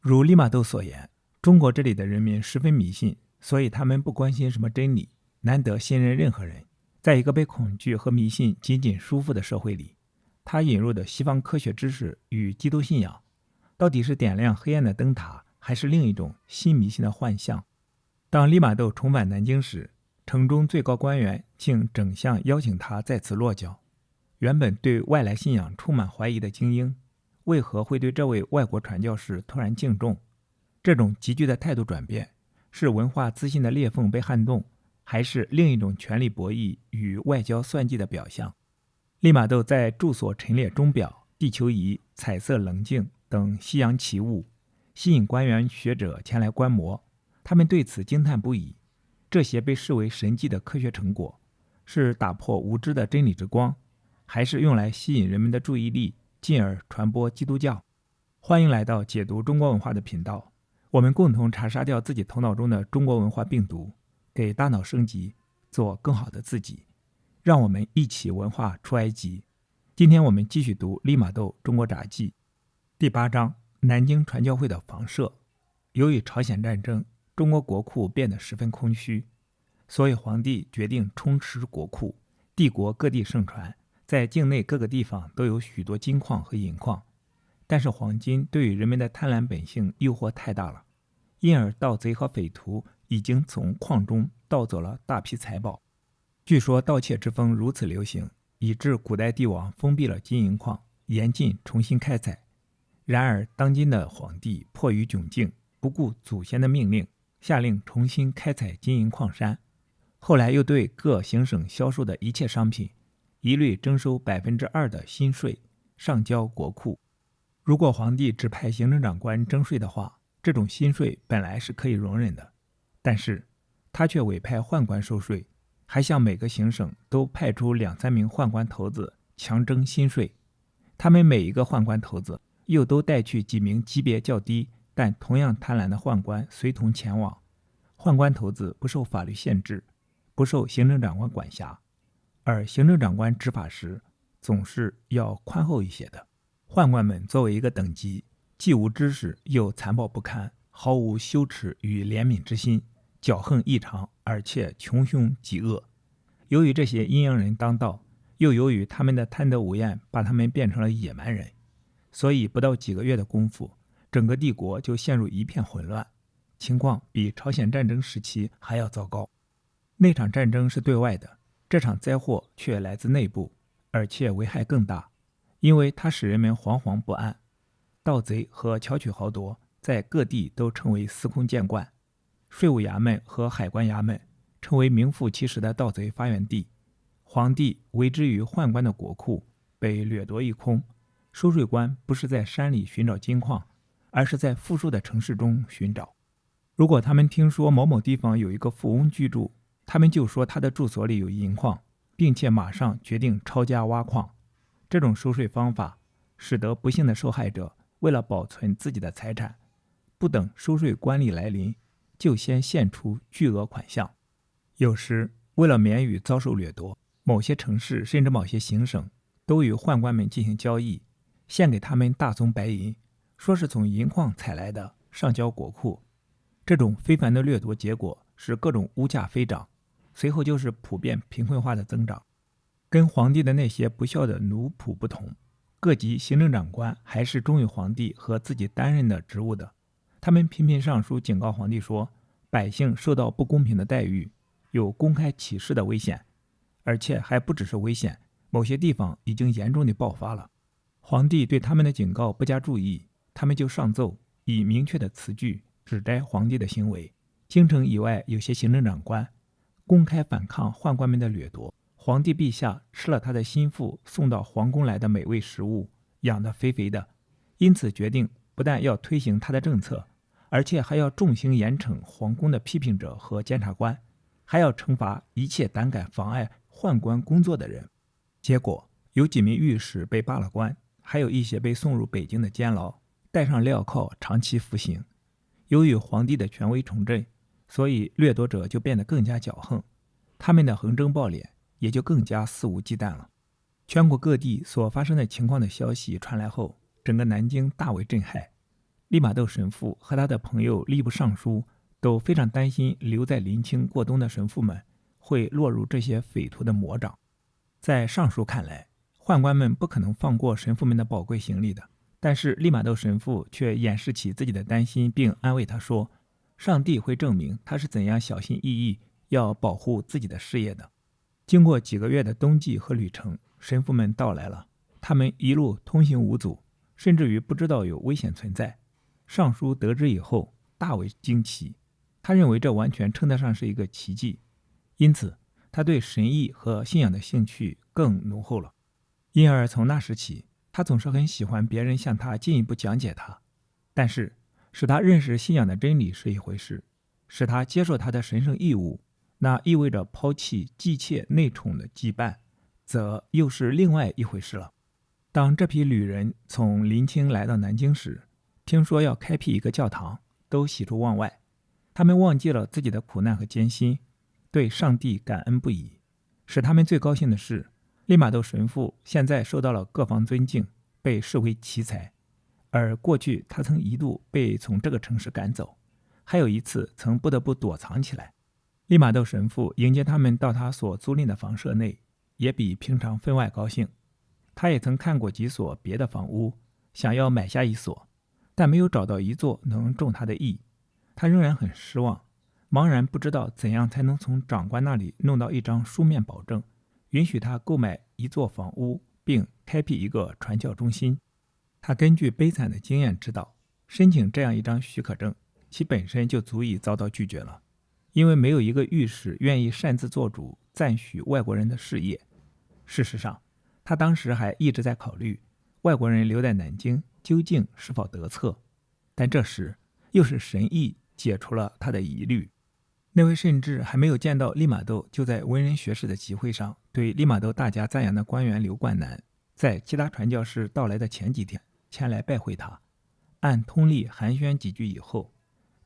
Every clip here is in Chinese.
如利玛窦所言，中国这里的人民十分迷信，所以他们不关心什么真理，难得信任任何人。在一个被恐惧和迷信紧紧束缚的社会里，他引入的西方科学知识与基督信仰，到底是点亮黑暗的灯塔，还是另一种新迷信的幻象？当利玛窦重返南京时，城中最高官员竟争相邀请他再次落脚。原本对外来信仰充满怀疑的精英，为何会对这位外国传教士突然敬重？这种急剧的态度转变，是文化自信的裂缝被撼动，还是另一种权力博弈与外交算计的表象？利玛窦在住所陈列钟表、地球仪、彩色棱镜等西洋奇物，吸引官员学者前来观摩，他们对此惊叹不已。这些被视为神迹的科学成果，是打破无知的真理之光，还是用来吸引人们的注意力，进而传播基督教？欢迎来到解读中国文化的频道，我们共同查杀掉自己头脑中的中国文化病毒，给大脑升级，做更好的自己。让我们一起文化出埃及。今天我们继续读利玛窦中国札记第8章，南京传教会的房舍。由于朝鲜战争，中国国库变得十分空虚，所以皇帝决定充实国库。帝国各地盛传，在境内各个地方都有许多金矿和银矿，但是黄金对于人们的贪婪本性诱惑太大了，因而盗贼和匪徒已经从矿中盗走了大批财宝。据说盗窃之风如此流行，以致古代帝王封闭了金银矿，严禁重新开采。然而当今的皇帝迫于窘境，不顾祖先的命令，下令重新开采金银矿山，后来又对各行省销售的一切商品一律征收2%的新税，上交国库。如果皇帝只派行政长官征税的话，这种新税本来是可以容忍的，但是他却委派宦官收税，还向每个行省都派出2-3名宦官头子强征新税。他们每一个宦官头子又都带去几名级别较低但同样贪婪的宦官随同前往。宦官头子不受法律限制，不受行政长官管辖，而行政长官执法时总是要宽厚一些的。宦官们作为一个等级，既无知识又残暴不堪，毫无羞耻与怜悯之心，骄横异常，而且穷凶极恶。由于这些阴阳人当道，又由于他们的贪得无厌把他们变成了野蛮人，所以不到几个月的功夫，整个帝国就陷入一片混乱，情况比朝鲜战争时期还要糟糕。那场战争是对外的，这场灾祸却来自内部，而且危害更大，因为它使人们惶惶不安。盗贼和巧取豪夺在各地都成为司空见惯，税务衙门和海关衙门成为名副其实的盗贼发源地。皇帝为之于宦官的国库被掠夺一空，收税官不是在山里寻找金矿，而是在富庶的城市中寻找。如果他们听说某某地方有一个富翁居住，他们就说他的住所里有银矿，并且马上决定抄家挖矿。这种收税方法使得不幸的受害者为了保存自己的财产，不等收税官吏来临，就先献出巨额款项。有时为了免于遭受掠夺，某些城市甚至某些行省都与宦官们进行交易，献给他们大宗白银，说是从银矿采来的，上交国库。这种非凡的掠夺结果使各种物价飞涨，随后就是普遍贫困化的增长。跟皇帝的那些不孝的奴仆不同，各级行政长官还是忠于皇帝和自己担任的职务的。他们频频上书警告皇帝说，百姓受到不公平的待遇，有公开起事的危险，而且还不只是危险，某些地方已经严重的爆发了。皇帝对他们的警告不加注意，他们就上奏，以明确的词句指摘皇帝的行为。京城以外有些行政长官公开反抗宦官们的掠夺，皇帝陛下吃了他的心腹送到皇宫来的美味食物，养得肥肥的，因此决定不但要推行他的政策，而且还要重刑严惩皇宫的批评者和监察官，还要惩罚一切胆敢妨碍宦官工作的人。结果有几名御史被罢了官，还有一些被送入北京的监牢，戴上镣铐长期服刑。由于皇帝的权威重振，所以掠夺者就变得更加骄横，他们的横征暴敛也就更加肆无忌惮了。全国各地所发生的情况的消息传来后，整个南京大为震撼。利玛窦神父和他的朋友吏部尚书都非常担心留在临清过冬的神父们会落入这些匪徒的魔掌。在尚书看来，宦官们不可能放过神父们的宝贵行李的，但是利玛窦神父却掩饰起自己的担心，并安慰他说，上帝会证明他是怎样小心翼翼要保护自己的事业的。经过几个月的冬季和旅程，神父们到来了，他们一路通行无阻，甚至于不知道有危险存在。尚书得知以后大为惊奇，他认为这完全称得上是一个奇迹，因此他对神意和信仰的兴趣更浓厚了。因而从那时起，他总是很喜欢别人向他进一步讲解他。但是使他认识信仰的真理是一回事，使他接受他的神圣义务，那意味着抛弃姬妾内宠的羁绊，则又是另外一回事了。当这批旅人从临清来到南京时，听说要开辟一个教堂，都喜出望外。他们忘记了自己的苦难和艰辛，对上帝感恩不已。使他们最高兴的是，利玛窦神父现在受到了各方尊敬，被视为奇才，而过去他曾一度被从这个城市赶走，还有一次曾不得不躲藏起来。利玛窦神父迎接他们到他所租赁的房舍内，也比平常分外高兴。他也曾看过几所别的房屋，想要买下一所，但没有找到一座能中他的意。他仍然很失望，茫然不知道怎样才能从长官那里弄到一张书面保证，允许他购买一座房屋并开辟一个传教中心。他根据悲惨的经验知道，申请这样一张许可证，其本身就足以遭到拒绝了，因为没有一个御史愿意擅自做主赞许外国人的事业。事实上，他当时还一直在考虑外国人留在南京究竟是否得策，但这时又是神意解除了他的疑虑。那位甚至还没有见到利玛窦，就在文人学士的集会上对利玛窦大加赞扬的官员刘冠南，在其他传教士到来的前几天前来拜会他，按通例寒暄几句以后，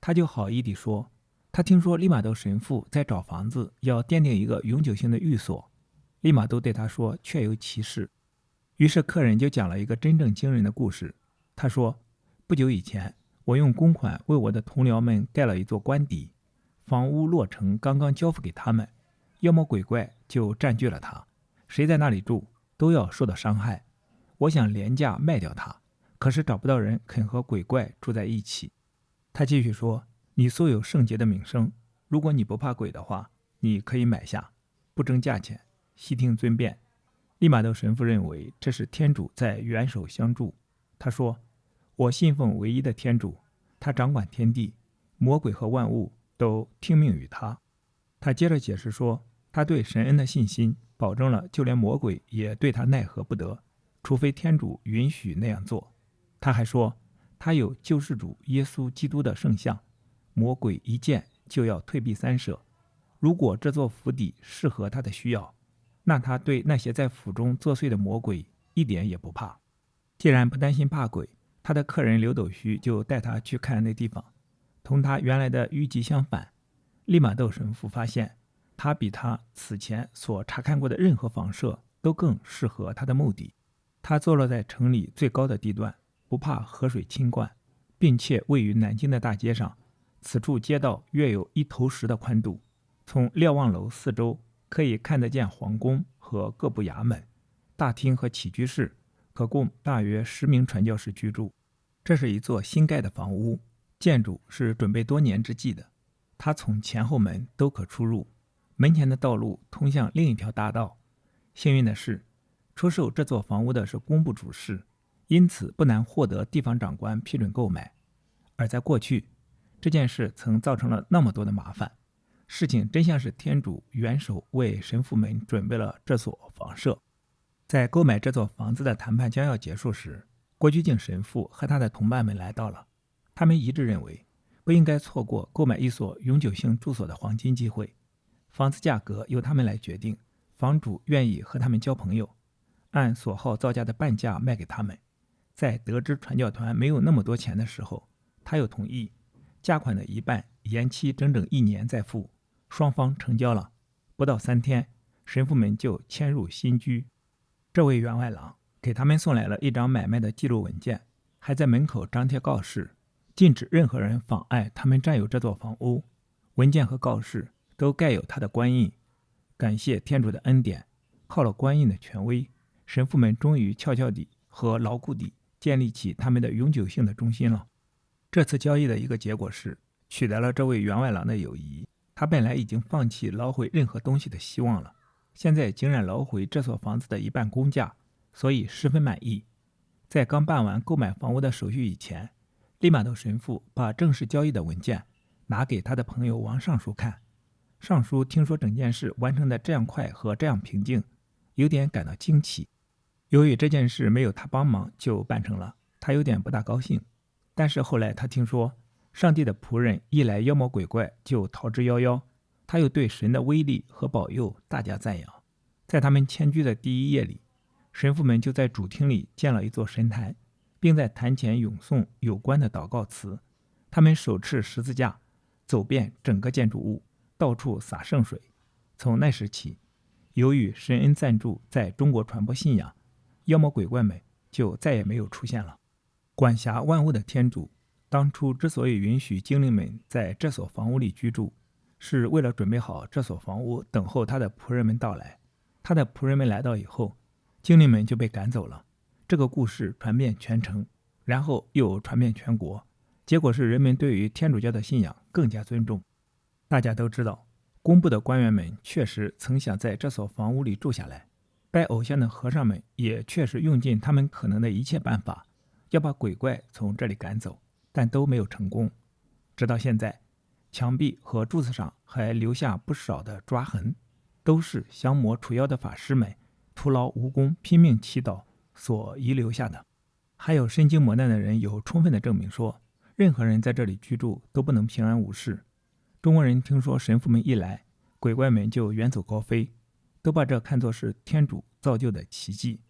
他就好意地说，他听说利玛窦神父在找房子，要奠定一个永久性的寓所。利玛窦对他说，确有其事。于是客人就讲了一个真正惊人的故事。他说，不久以前，我用公款为我的同僚们盖了一座官邸，房屋落成刚刚交付给他们，妖魔鬼怪就占据了它，谁在那里住都要受到伤害。我想廉价卖掉它，可是找不到人肯和鬼怪住在一起。他继续说，你素有圣洁的名声，如果你不怕鬼的话，你可以买下，不争价钱，悉听尊便。利玛窦神父认为这是天主在元首相助。他说，我信奉唯一的天主，他掌管天地，魔鬼和万物都听命于他。他接着解释说，他对神恩的信心保证了就连魔鬼也对他奈何不得，除非天主允许那样做。他还说，他有救世主耶稣基督的圣像，魔鬼一见就要退避三舍。如果这座府邸适合他的需要，那他对那些在府中作祟的魔鬼一点也不怕。既然不担心怕鬼，他的客人刘斗须就带他去看那地方。同他原来的预计相反，利玛窦神父发现，他比他此前所查看过的任何房舍都更适合他的目的。他坐落在城里最高的地段，不怕河水侵灌，并且位于南京的大街上。此处街道约有1头10的宽度，从瞭望楼四周可以看得见皇宫和各部衙门，大厅和起居室可供大约10名传教士居住。这是一座新盖的房屋，建筑是准备多年之计的。它从前后门都可出入，门前的道路通向另一条大道。幸运的是，出售这座房屋的是工部主事，因此不难获得地方长官批准购买。而在过去，这件事曾造成了那么多的麻烦，事情真像是天主元首为神父们准备了这所房舍。在购买这座房子的谈判将要结束时，郭居敬神父和他的同伴们来到了。他们一致认为不应该错过购买一所永久性住所的黄金机会。房子价格由他们来决定，房主愿意和他们交朋友，按所好造价的半价卖给他们。在得知传教团没有那么多钱的时候，他又同意价款的一半延期整整1年再付。双方成交了，不到3天，神父们就迁入新居。这位员外郎给他们送来了一张买卖的记录文件，还在门口张贴告示，禁止任何人妨碍他们占有这座房屋，文件和告示都盖有他的官印。感谢天主的恩典，靠了官印的权威，神父们终于悄悄地和牢固地建立起他们的永久性的中心了。这次交易的一个结果是取得了这位员外郎的友谊。他本来已经放弃捞回任何东西的希望了，现在竟然捞回这所房子的一半公价，所以十分满意。在刚办完购买房屋的手续以前，利玛窦神父把正式交易的文件拿给他的朋友王尚书看。尚书听说整件事完成的这样快和这样平静，有点感到惊奇。由于这件事没有他帮忙就办成了，他有点不大高兴。但是后来他听说上帝的仆人一来妖魔鬼怪就逃之夭夭，他又对神的威力和保佑大加赞扬。在他们迁居的第一夜里，神父们就在主厅里建了一座神坛，并在坛前咏诵有关的祷告词。他们手持十字架，走遍整个建筑物，到处洒圣水。从那时起，由于神恩赞助在中国传播信仰，妖魔鬼怪们就再也没有出现了。管辖万物的天主当初之所以允许精灵们在这所房屋里居住，是为了准备好这所房屋等候他的仆人们到来。他的仆人们来到以后，精灵们就被赶走了。这个故事传遍全城，然后又传遍全国，结果是人们对于天主教的信仰更加尊重。大家都知道，工部的官员们确实曾想在这所房屋里住下来，拜偶像的和尚们也确实用尽他们可能的一切办法，要把鬼怪从这里赶走，但都没有成功。直到现在，墙壁和柱子上还留下不少的抓痕，都是降魔除妖的法师们徒劳无功拼命祈祷所遗留下的。还有身经磨难的人有充分的证明说，任何人在这里居住都不能平安无事。中国人听说神父们一来，鬼怪们就远走高飞，都把这看作是天主造就的奇迹。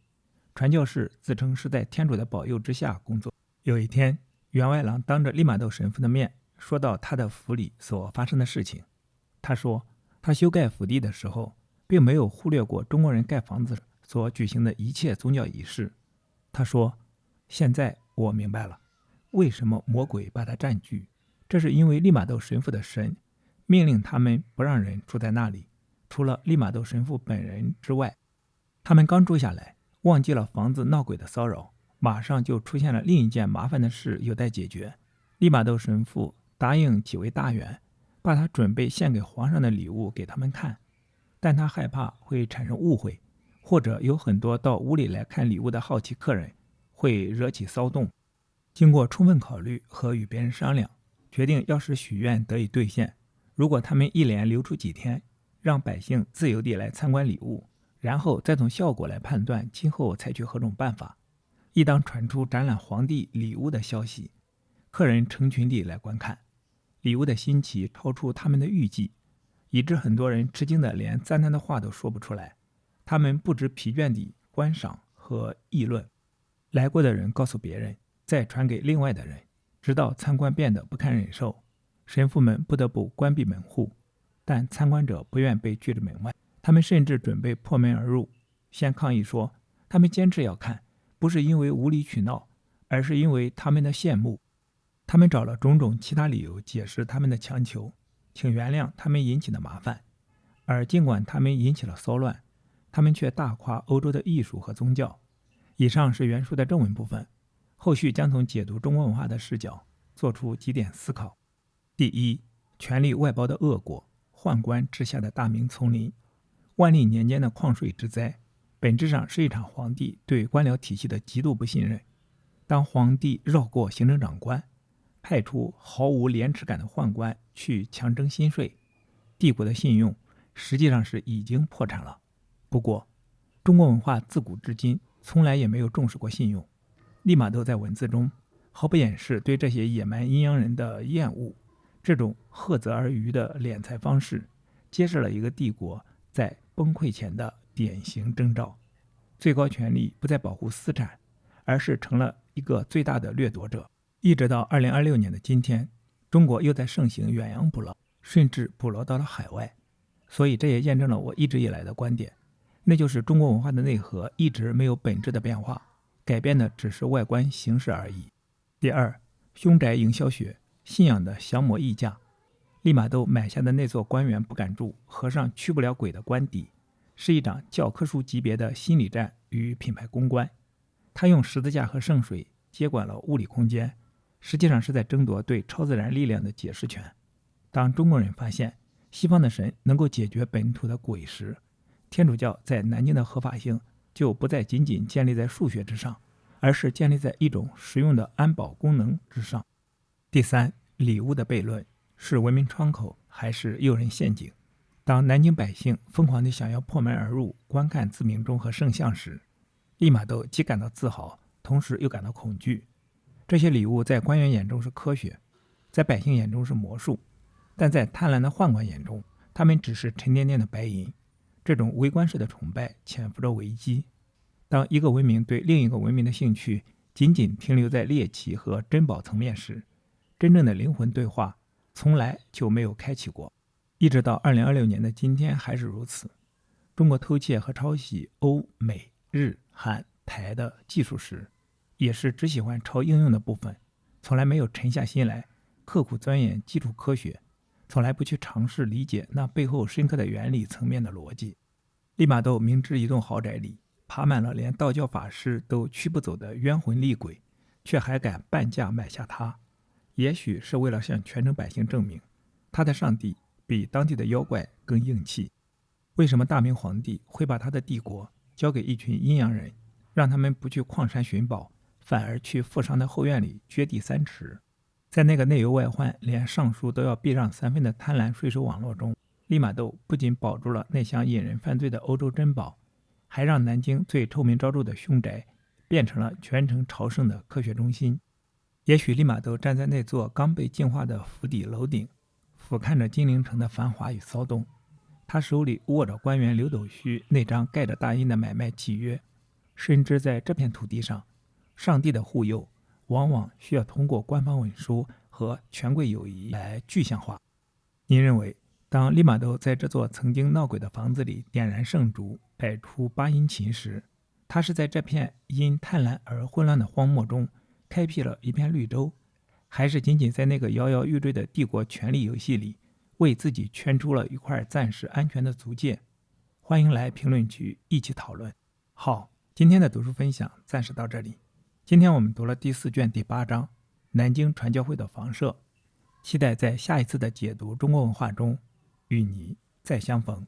传教士自称是在天主的保佑之下工作。有一天，员外郎当着利玛窦神父的面说到他的府里所发生的事情。他说，他修盖府邸的时候，并没有忽略过中国人盖房子所举行的一切宗教仪式。他说，现在我明白了，为什么魔鬼把他占据。这是因为利玛窦神父的神命令他们不让人住在那里，除了利玛窦神父本人之外。他们刚住下来，忘记了房子闹鬼的骚扰，马上就出现了另一件麻烦的事有待解决。利玛窦神父答应几位大员，把他准备献给皇上的礼物给他们看，但他害怕会产生误会，或者有很多到屋里来看礼物的好奇客人会惹起骚动。经过充分考虑和与别人商量，决定要使许愿得以兑现，如果他们一连留出几天，让百姓自由地来参观礼物，然后再从效果来判断今后采取何种办法。一当传出展览皇帝礼物的消息，客人成群地来观看，礼物的新奇超出他们的预计，以致很多人吃惊的连赞叹的话都说不出来。他们不知疲倦地观赏和议论，来过的人告诉别人，再传给另外的人，直到参观变得不堪忍受。神父们不得不关闭门户，但参观者不愿被拒之门外，他们甚至准备破门而入。先抗议说，他们坚持要看，不是因为无理取闹，而是因为他们的羡慕。他们找了种种其他理由解释他们的强求，请原谅他们引起的麻烦。而尽管他们引起了骚乱，他们却大夸欧洲的艺术和宗教。以上是原书的正文部分，后续将从解读中国文化的视角做出几点思考。第一，权力外包的恶果，宦官治下的大明丛林。万历年间的矿税之灾，本质上是一场皇帝对官僚体系的极度不信任。当皇帝绕过行政长官，派出毫无廉耻感的宦官去强征新税，帝国的信用实际上是已经破产了。不过，中国文化自古至今从来也没有重视过信用。利玛窦在文字中毫不掩饰对这些野蛮阴阳人的厌恶，这种赫责而渔的敛财方式，揭示了一个帝国在崩溃前的典型征兆。最高权力不再保护私产，而是成了一个最大的掠夺者。一直到2026年的今天，中国又在盛行远洋捕捞，甚至捕捞到了海外。所以这也验证了我一直以来的观点，那就是中国文化的内核一直没有本质的变化，改变的只是外观形式而已。第二，凶宅营销学，信仰的降魔溢价。利玛窦买下的那座官员不敢住，和尚驱不了鬼的官邸，是一场教科书级别的心理战与品牌公关。他用十字架和圣水接管了物理空间，实际上是在争夺对超自然力量的解释权。当中国人发现西方的神能够解决本土的鬼时，天主教在南京的合法性就不再仅仅建立在数学之上，而是建立在一种实用的安保功能之上。第三，礼物的悖论是文明窗口还是诱人陷阱？当南京百姓疯狂地想要破门而入观看自鸣钟和圣像时，利玛窦既感到自豪，同时又感到恐惧。这些礼物在官员眼中是科学，在百姓眼中是魔术，但在贪婪的宦官眼中，他们只是沉甸甸的白银。这种微观式的崇拜潜伏着危机。当一个文明对另一个文明的兴趣仅仅停留在猎奇和珍宝层面时，真正的灵魂对话从来就没有开启过。一直到2026年的今天还是如此。中国偷窃和抄袭欧美日韩台的技术时，也是只喜欢抄应用的部分，从来没有沉下心来刻苦钻研基础科学，从来不去尝试理解那背后深刻的原理层面的逻辑。利玛窦明知一栋豪宅里爬满了连道教法师都驱不走的冤魂厉鬼，却还敢半价买下它。也许是为了向全城百姓证明，他的上帝比当地的妖怪更硬气。为什么大明皇帝会把他的帝国交给一群阴阳人，让他们不去矿山寻宝，反而去富商的后院里掘地三尺？在那个内忧外患连尚书都要避让3分的贪婪税收网络中，利玛窦不仅保住了那项引人犯罪的欧洲珍宝，还让南京最臭名昭著的凶宅变成了全城朝圣的科学中心。也许利玛窦站在那座刚被净化的府邸楼顶，俯瞰着金陵城的繁华与骚动，他手里握着官员刘斗须那张盖着大印的买卖契约，深知在这片土地上，上帝的护佑往往需要通过官方文书和权贵友谊来具象化。您认为，当利玛窦在这座曾经闹鬼的房子里点燃圣烛，摆出八音琴时，他是在这片因贪婪而混乱的荒漠中开辟了一片绿洲，还是仅仅在那个摇摇欲坠的帝国权力游戏里为自己圈出了一块暂时安全的足界？欢迎来评论区一起讨论。好，今天的读书分享暂时到这里。今天我们读了第4卷第8章南京传教会的房舍，期待在下一次的解读中国文化中与你再相逢。